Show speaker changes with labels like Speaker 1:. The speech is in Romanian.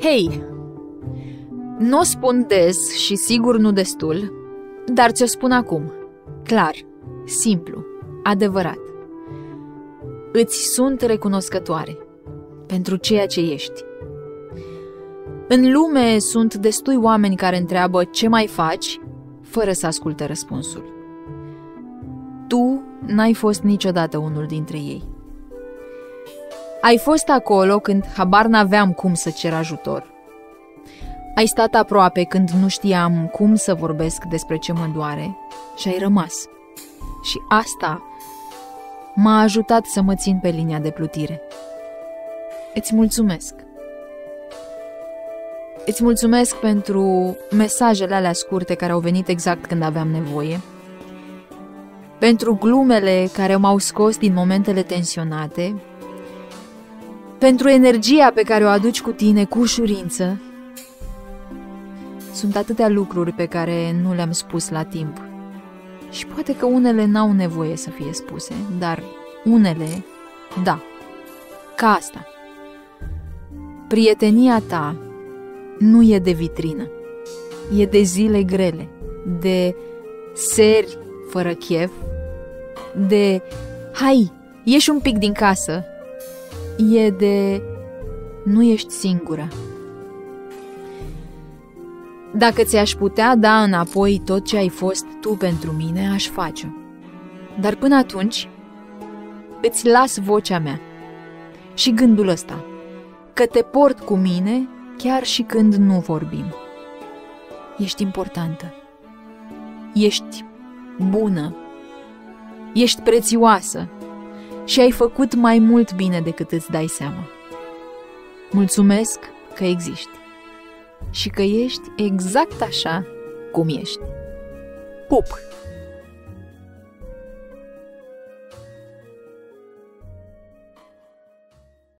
Speaker 1: Hei, nu o spun des și sigur nu destul, dar ți-o spun acum. Clar, simplu, adevărat. Îți sunt recunoscătoare pentru ceea ce ești. În lume sunt destui oameni care întreabă ce mai faci, fără să asculte răspunsul. Tu n-ai fost niciodată unul dintre ei. Ai fost acolo când habar n-aveam cum să cer ajutor. Ai stat aproape când nu știam cum să vorbesc despre ce mă doare și ai rămas. Și asta m-a ajutat să mă țin pe linia de plutire. Îți mulțumesc. Îți mulțumesc pentru mesajele alea scurte care au venit exact când aveam nevoie, pentru glumele care m-au scos din momentele tensionate, pentru energia pe care o aduci cu tine cu ușurință. Sunt atâtea lucruri pe care nu le-am spus la timp și poate că unele n-au nevoie să fie spuse, dar unele, da, ca asta. Prietenia ta nu e de vitrină, e de zile grele, de seri fără chef, de hai, ieși un pic din casă, e de nu ești singură. Dacă ți-aș putea da înapoi tot ce ai fost tu pentru mine, aș face-o. Dar până atunci, îți las vocea mea și gândul ăsta, că te port cu mine chiar și când nu vorbim. Ești importantă, ești bună, ești prețioasă și ai făcut mai mult bine decât îți dai seama. Mulțumesc că existi și că ești exact așa cum ești. Pup!